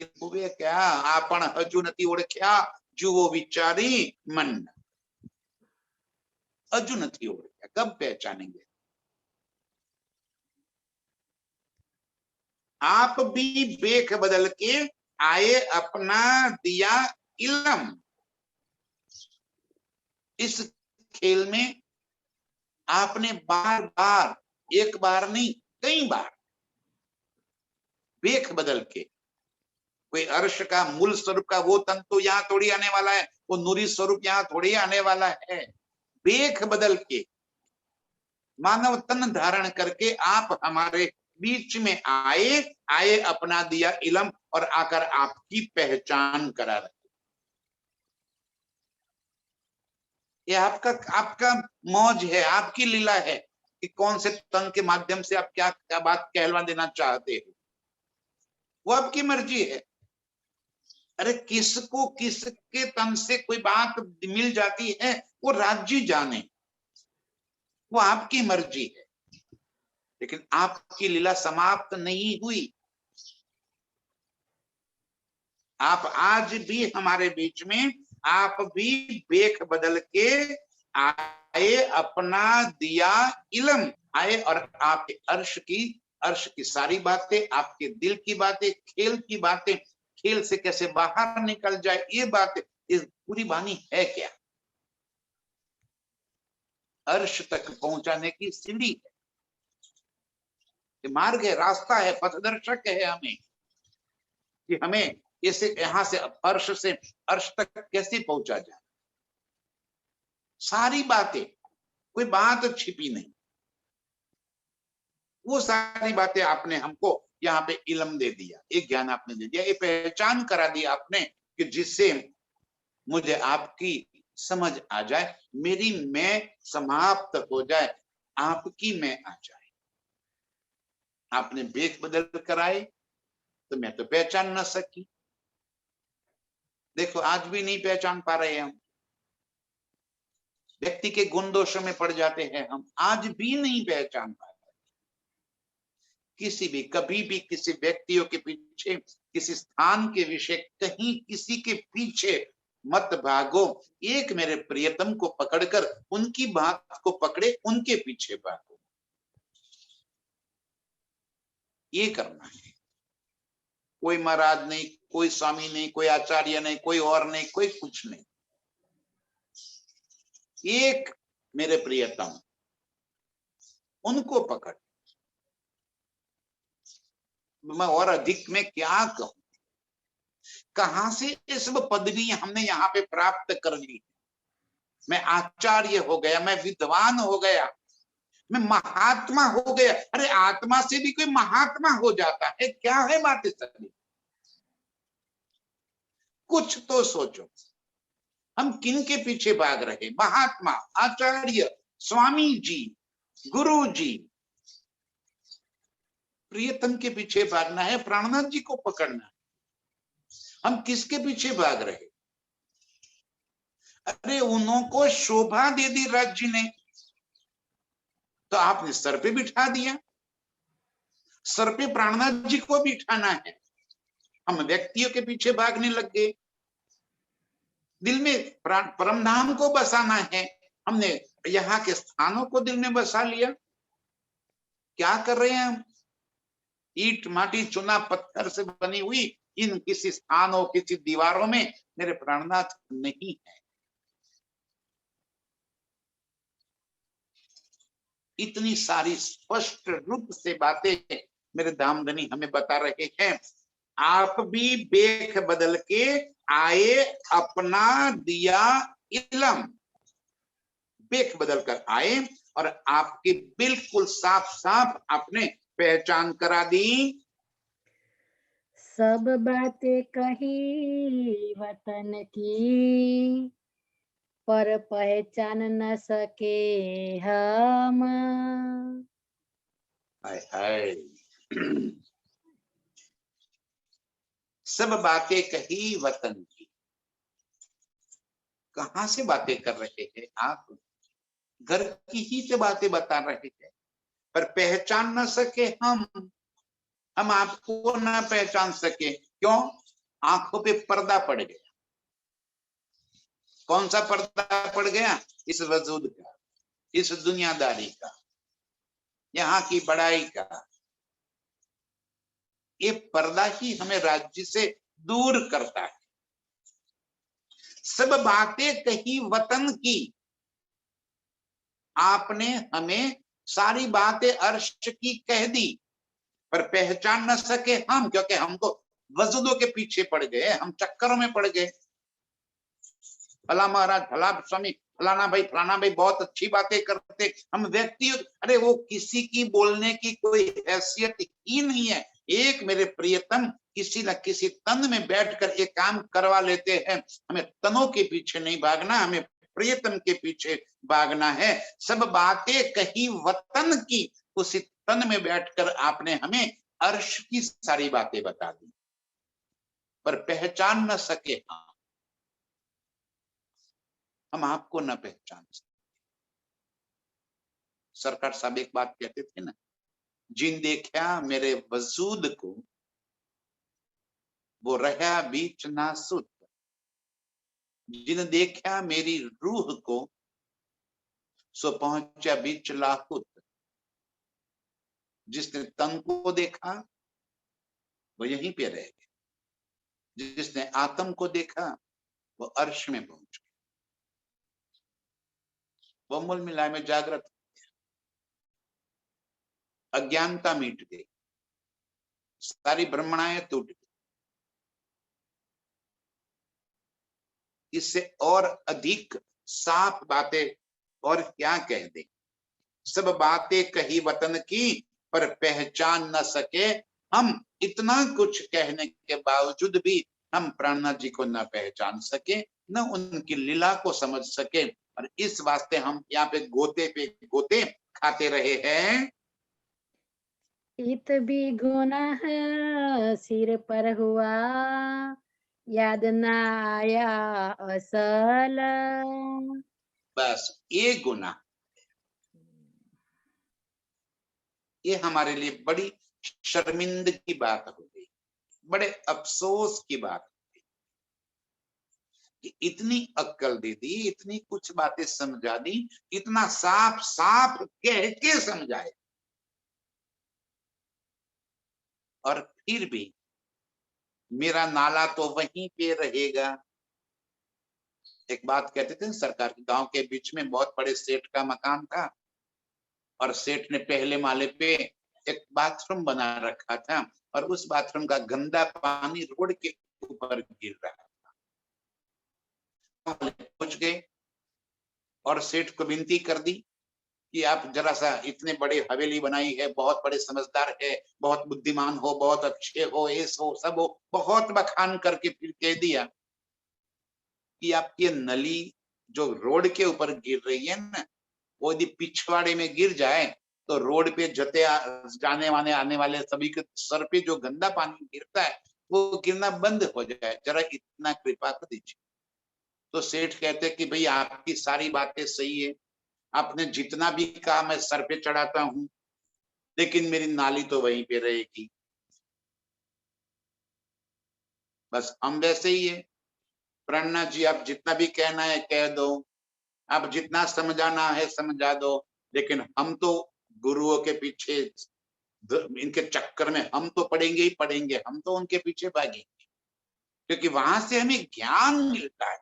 क्या आपण हजू नहीं ओळख्या, जुओ विचारी मन। हजू नहीं ओळख्या, कब पहचानेंगे? आप भी बेख बदल के आए अपना दिया इलम। इस खेल में आपने बार बार, एक बार नहीं कई बार बेख बदल के, कोई अर्श का मूल स्वरूप का वो तन तो यहाँ थोड़ी आने वाला है, वो नूरी स्वरूप यहाँ थोड़ी आने वाला है। बेख बदल के मानव तन धारण करके आप हमारे बीच में आए अपना दिया इलम, और आकर आपकी पहचान करा रहे। ये आपका आपका मौज है, आपकी लीला है कि कौन से तन के माध्यम से आप क्या क्या बात कहलवा देना चाहते हो, वो आपकी मर्जी है। अरे किसको किसके तन से कोई बात मिल जाती है वो राज्य जाने, वो आपकी मर्जी है। लेकिन आपकी लीला समाप्त नहीं हुई। आप आज भी हमारे बीच में, आप भी बेख बदल के आए अपना दिया इलम, आए और आपके अर्श की सारी बातें, आपके दिल की बातें, खेल की बातें, खेल से कैसे बाहर निकल जाए ये बातें, इस पूरी वाणी है क्या? अर्श तक पहुंचाने की सीढ़ी है, मार्ग है, रास्ता है, पथदर्शक है हमें, कि हमें इसे यहां से अर्श से अर्श तक कैसे पहुंचा जाए। सारी बातें, कोई बात छिपी नहीं, वो सारी बातें आपने हमको यहाँ पे इल्म दे दिया, एक ज्ञान आपने दे दिया, ये पहचान करा दी आपने कि जिससे मुझे आपकी समझ आ जाए, मेरी मैं समाप्त हो जाए, आपकी मैं आ जाए। आपने बेख बदल कराए तो मैं तो पहचान ना सकी। देखो आज भी नहीं पहचान पा रहे हम, व्यक्ति के गुण दोषों में पड़ जाते हैं हम, आज भी नहीं पहचान पा रहे। किसी भी कभी भी किसी व्यक्तियों के पीछे, किसी स्थान के विषय, कहीं किसी के पीछे मत भागो। एक मेरे प्रियतम को पकड़कर उनकी बात को पकड़े, उनके पीछे भागो, ये करना है। कोई महाराज नहीं, कोई स्वामी नहीं, कोई आचार्य नहीं, कोई और नहीं, कोई कुछ नहीं, एक मेरे प्रियतम, उनको पकड़। मैं और अधिक में क्या कहूं, कहां से ये सब पदवी हमने यहाँ पे प्राप्त कर ली। मैं आचार्य हो गया, मैं विद्वान हो गया, मैं महात्मा हो गया। अरे आत्मा से भी कोई महात्मा हो जाता है क्या? है बातें सभी, कुछ तो सोचो। हम किन के पीछे भाग रहे? महात्मा, आचार्य, स्वामी जी, गुरु जी, प्रियतम के पीछे भागना है, प्राणनाथ जी को पकड़ना है। हम किसके पीछे भाग रहे? अरे उनको शोभा दे दी राज्य ने, तो आपने सर पे बिठा दिया। सर पे प्राणनाथ जी को बिठाना है, हम व्यक्तियों के पीछे भागने लग गए। दिल में परम धाम को बसाना है, हमने यहाँ के स्थानों को दिल में बसा लिया। क्या कर रहे हैं हम? ईट माटी चुना पत्थर से बनी हुई इन किसी स्थानों, किसी दीवारों में मेरे प्राणनाथ नहीं है। इतनी सारी स्पष्ट रूप से बातें मेरे दामदनी हमें बता रहे हैं। आप भी बेख बदल के आए अपना दिया इलम, बेख बदल कर आए और आपकी बिल्कुल साफ साफ आपने पहचान करा दी। सब बातें कही वतन की, पर पहचान न सके हम। हाय हाय सब बातें कही वतन की। कहां से बातें कर रहे हैं आप? घर की ही तो बातें बता रहे हैं, पर पहचान न सके हम आपको ना पहचान सके। क्यों? आंखों पे पर्दा पड़ गया। कौन सा पर्दा पड़ गया? इस वजूद का, इस दुनियादारी का, यहाँ की बड़ाई का। ये पर्दा ही हमें राज्य से दूर करता है। सब बातें कही वतन की, आपने हमें सारी बातें अर्श की कह दी, पर पहचान न सके हम, क्योंकि हमको वजूदों के पीछे पड़ गए, हम चक्करों में पड़ गए। फला महाराज, फला स्वामी, फलाना भाई बहुत अच्छी बातें करते, हम व्यक्ति, अरे वो किसी की बोलने की कोई हैसियत ही नहीं है। एक मेरे प्रियतम किसी न किसी तन में बैठकर एक काम करवा लेते हैं। हमें तनों के पीछे नहीं भागना, हमें प्रियतम के पीछे भागना है। सब बातें कही वतन की, उसी तन में बैठकर आपने हमें अर्श की सारी बातें बता दी, पर पहचान न सके हम आपको न पहचान सके। सरकार साहब एक बात कहते थे ना, जिन देखा मेरे वजूद को, वो रहा बीच ना सुत। जिन देखा मेरी रूह को, सो पहुंचा बीच लाहुत। जिसने तन को देखा वो यहीं पे रह गया, जिसने आत्म को देखा वो अर्श में पहुंच गया, वो मूल मिलाए में जागृत, अज्ञानता मिट गई, सारी ब्रह्मणाएं टूट गई। इससे और अधिक साफ बातें और क्या कह दे। सब बातें कही वतन की, पर पहचान न सके हम। इतना कुछ कहने के बावजूद भी हम प्राणनाथ जी को न पहचान सके, न उनकी लीला को समझ सके, और इस वास्ते हम यहाँ पे गोते खाते रहे हैं। इत भी गुनाह सिर पर हुआ, याद न आया असल। बस ये गुनाह, ये हमारे लिए बड़ी शर्मिंदगी की बात हो गई, बड़े अफसोस की बात हो गई कि इतनी अक्ल दे दी, इतनी कुछ बातें समझा दी, इतना साफ साफ कह के समझाए, और फिर भी मेरा नाला तो वहीं पे रहेगा। एक बात कहते थे, सरकार के गांव के बीच में बहुत बड़े सेठ का मकान था, और सेठ ने पहले माले पे एक बाथरूम बना रखा था, और उस बाथरूम का गंदा पानी रोड के ऊपर गिर रहा था। पहुंच गए और सेठ को विनती कर दी कि आप जरा सा, इतने बड़े हवेली बनाई है, बहुत बड़े समझदार है, बहुत बुद्धिमान हो, बहुत अच्छे हो, ऐस हो, सब हो, बहुत बखान करके फिर कह दिया कि आपकी नली जो रोड के ऊपर गिर रही है ना, वो यदि पिछवाड़े में गिर जाए तो रोड पे जाने वाने आने वाले सभी के सर पे जो गंदा पानी गिरता है वो गिरना बंद हो जाए, जरा इतना कृपा कर दीजिए। तो सेठ कहते कि भाई आपकी सारी बातें सही है, आपने जितना भी कहा मैं सर पे चढ़ाता हूँ, लेकिन मेरी नाली तो वहीं पे रहेगी। बस हम वैसे ही है, प्राणनाथ जी आप जितना भी कहना है कह दो, आप जितना समझाना है समझा दो, लेकिन हम तो गुरुओं के पीछे, इनके चक्कर में हम तो पढ़ेंगे ही पढ़ेंगे, हम तो उनके पीछे भागेंगे, क्योंकि वहां से हमें ज्ञान मिलता है।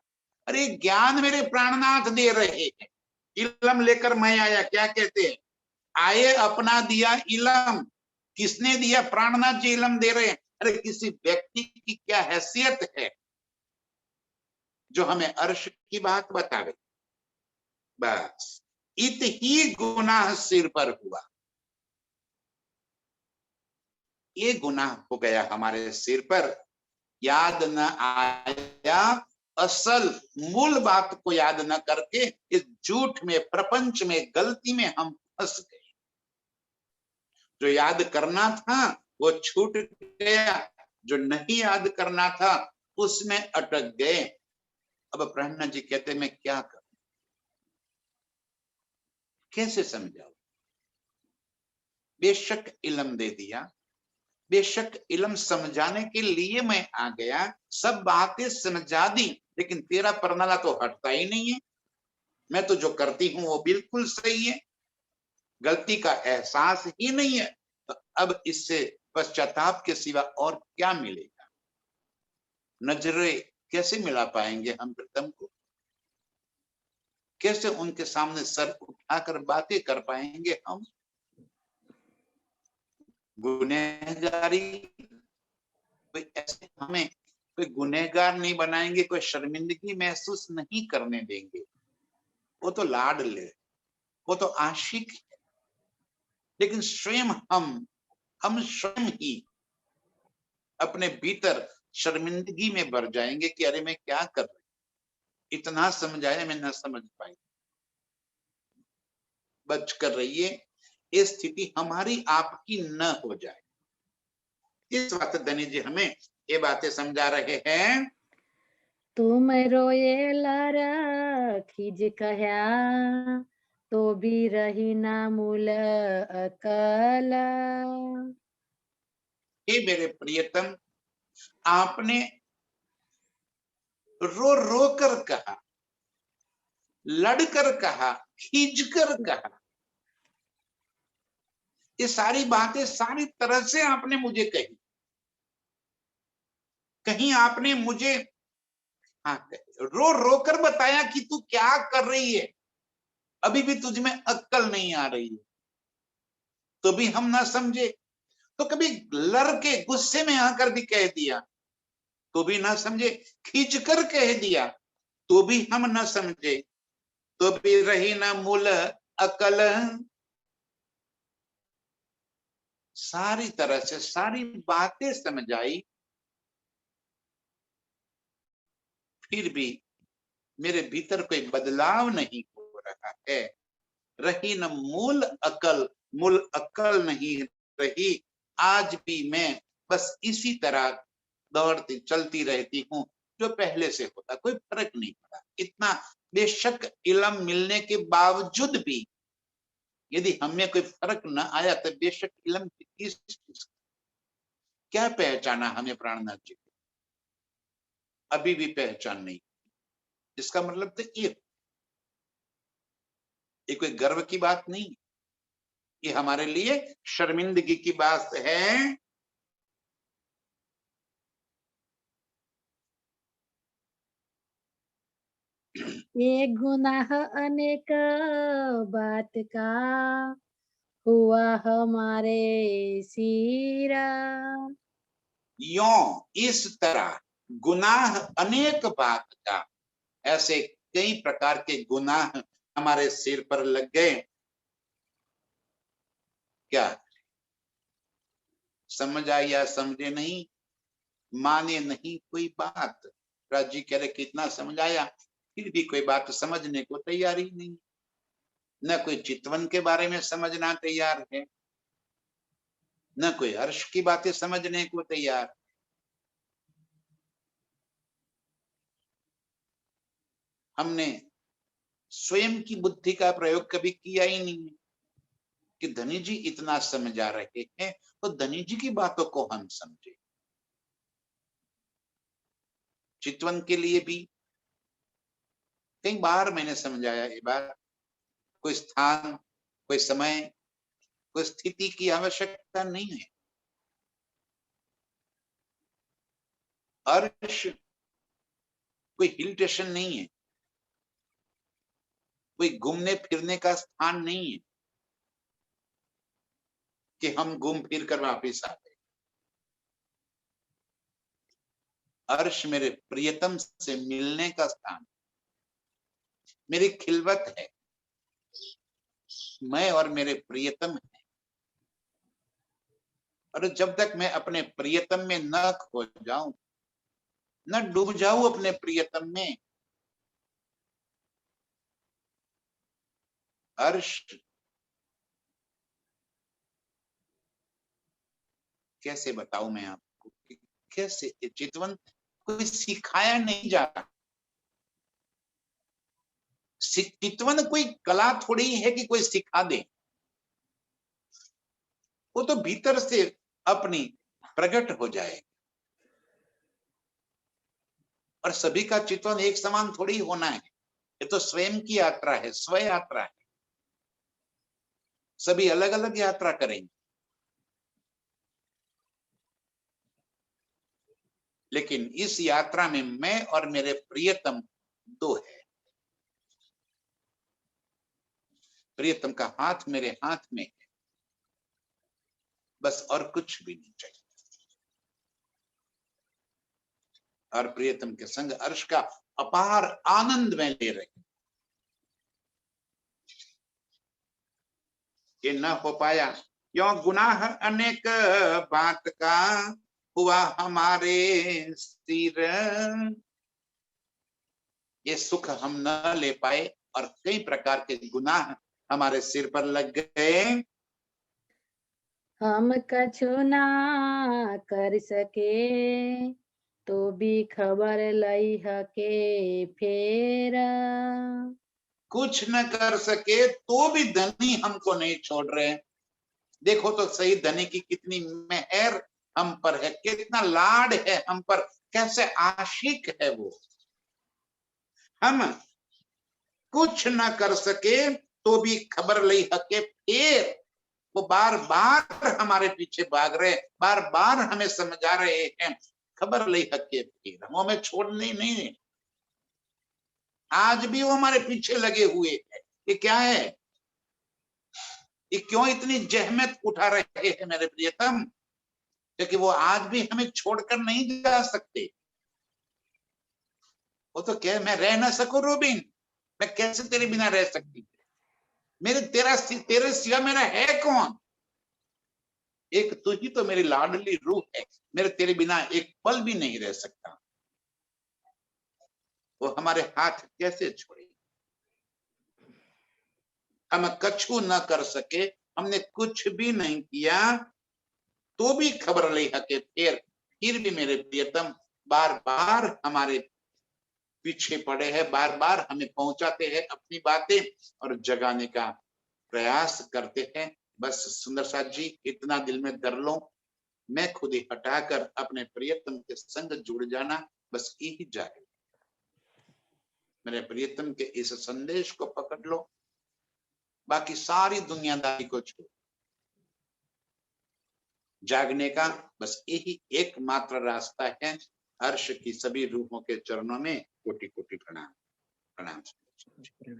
अरे ज्ञान मेरे प्राणनाथ दे रहे हैं, इलम लेकर मैं आया, क्या कहते हैं, आए अपना दिया इलम। किसने दिया? प्राणनाथ जी इलम दे रहे हैं। अरे किसी व्यक्ति की क्या हैसियत है जो हमें अर्श की बात बतावे। बस इत ही गुनाह सिर पर हुआ, ये गुनाह हो गया हमारे सिर पर, याद न आया असल मूल बात को याद न करके इस झूठ में, प्रपंच में, गलती में हम फंस गए। जो याद करना था वो छूट गया, जो नहीं याद करना था उसमें अटक गए। अब प्राणनाथ जी कहते मैं क्या करूं, कैसे समझाऊं? बेशक इल्म दे दिया, बेशक इल्म समझाने के लिए मैं आ गया, सब बातें समझा दी, लेकिन तेरा परनाला तो हटता ही नहीं है। मैं तो जो करती हूं वो बिल्कुल सही है, गलती का एहसास ही नहीं है। तो अब इससे पश्चाताप के सिवा और क्या मिलेगा? नजरें कैसे मिला पाएंगे हम प्रीतम को? कैसे उनके सामने सर उठाकर बातें कर पाएंगे हम? गुनहगारी कोई ऐसे हमें कोई गुनहगार नहीं बनाएंगे, कोई शर्मिंदगी महसूस नहीं करने देंगे। वो तो लाडले, वो तो आशिक है। लेकिन स्वयं हम स्वयं ही अपने भीतर शर्मिंदगी में भर जाएंगे कि अरे मैं क्या कर रही, इतना समझाया मैं न समझ पाई। बच कर रहिए, ये स्थिति हमारी आपकी न हो जाए। इस वक्त धनी जी हमें ये बातें समझा रहे हैं। तुम रोए लारा खिज कह्या, तो भी रही ना मूल अकल। हे मेरे प्रियतम, आपने रो रो कर कहा, लड़कर कहा, खींच कर कहा, ये सारी बातें सारी तरह से आपने मुझे कही। कहीं आपने मुझे हाँ रो रो कर बताया कि तू क्या कर रही है, अभी भी तुझ में अक्ल नहीं आ रही है, तो भी हम ना समझे। तो कभी लड़के गुस्से में आकर भी कह दिया तो भी ना समझे, खींच कर कह दिया तो भी हम ना समझे, तो भी रही ना मूल अकल। सारी तरह से सारी बातें समझाई, फिर भी मेरे भीतर कोई बदलाव नहीं हो रहा है। रही न मूल अकल, मूल अकल नहीं रही। आज भी मैं बस इसी तरह दौड़ती चलती रहती हूँ जो पहले से होता, कोई फर्क नहीं पड़ा। इतना बेशक इल्म मिलने के बावजूद भी यदि हमें कोई फर्क न आया तो बेशक इल्म की किस चीज, क्या पहचाना हमें प्राणनाथ जी को? अभी भी पहचान नहीं। इसका मतलब तो ये कोई गर्व की बात नहीं, ये हमारे लिए शर्मिंदगी की बात है। ये गुनाह अनेक बात का हुआ हमारे सिरा। यों इस तरह गुनाह अनेक बात का, ऐसे कई प्रकार के गुनाह हमारे सिर पर लग गए। क्या समझ आई या समझे नहीं, माने नहीं कोई बात। राज जी कह रहे कितना समझाया, फिर भी कोई बात समझने को तैयार ही नहीं। न कोई चितवन के बारे में समझना तैयार है, न कोई हर्ष की बातें समझने को तैयार। हमने स्वयं की बुद्धि का प्रयोग कभी किया ही नहीं कि धनी जी इतना समझा रहे हैं तो धनी जी की बातों को हम समझे। चितवन के लिए भी कई बार मैंने समझाया ये बात, कोई स्थान, कोई समय, कोई स्थिति की आवश्यकता नहीं है। अर्श कोई हिल स्टेशन नहीं है, कोई घूमने फिरने का स्थान नहीं है कि हम घूम फिर कर वापिस आ गए। अर्श मेरे प्रियतम से मिलने का स्थान, मेरी खिलवत है, मैं और मेरे प्रियतम है। और जब तक मैं अपने प्रियतम में न खो जाऊं, न डूब जाऊं अपने प्रियतम में, अर्श कैसे बताऊं मैं आपको कि कैसे चितवन कोई सिखाया नहीं जाता। चितवन कोई कला थोड़ी है कि कोई सिखा दे, वो तो भीतर से अपनी प्रकट हो जाए। और सभी का चितवन एक समान थोड़ी होना है, ये तो स्वयं की यात्रा है, स्व यात्रा है। सभी अलग अलग यात्रा करेंगे। लेकिन इस यात्रा में मैं और मेरे प्रियतम दो है। प्रियतम का हाथ मेरे हाथ में है, बस और कुछ भी नहीं चाहिए। और प्रियतम के संग अर्श का अपार आनंद में ले रहे। ये न हो पाया क्यों? गुनाह अनेक बात का हुआ हमारे सिर। ये सुख हम न ले पाए और कई प्रकार के गुनाह हमारे सिर पर लग गए। हम कछु ना कर सके तो भी खबर लई हके फेर। कुछ न कर सके तो भी धनी हमको नहीं छोड़ रहे। देखो तो सही, धनी की कितनी मेहर हम पर है, कितना लाड है हम पर, कैसे आशिक है वो। हम कुछ न कर सके तो भी खबर लई हके फेर। वो बार बार हमारे पीछे भाग रहे, बार बार हमें समझा रहे हैं, खबर लई हके फेर। हम हमें छोड़ने नहीं, आज भी वो हमारे पीछे लगे हुए हैं। ये क्या है? ये क्यों इतनी जहमत उठा रहे हैं मेरे प्रियतम? क्योंकि वो आज भी हमें छोड़कर नहीं जा सकते। वो तो क्या, मैं रह ना सकूं रूबिन, मैं कैसे तेरे बिना रह सकती? मेरे तेरे सिवा मेरा है कौन? एक तू ही तो मेरी लाडली रूह है, मेरे तेरे बिना एक पल भी नहीं रह सकता। वो हमारे हाथ कैसे छोड़े? हम कछु न कर सके, हमने कुछ भी नहीं किया तो भी खबर ले हके फिर भी मेरे प्रियतम बार बार हमारे पीछे पड़े हैं, बार बार हमें पहुंचाते हैं अपनी बातें और जगाने का प्रयास करते हैं। बस सुंदर साथ जी, इतना दिल में धर लो, मैं खुद ही हटाकर अपने प्रियतम के संग जुड़ जाना, बस यही जाए। मेरे प्रियतम के इस संदेश को पकड़ लो, बाकी सारी दुनियादारी को छोड़ो। जागने का बस यही एकमात्र रास्ता है। अर्श की सभी रूहों के चरणों में कोटि कोटि प्रणाम। प्रणाम।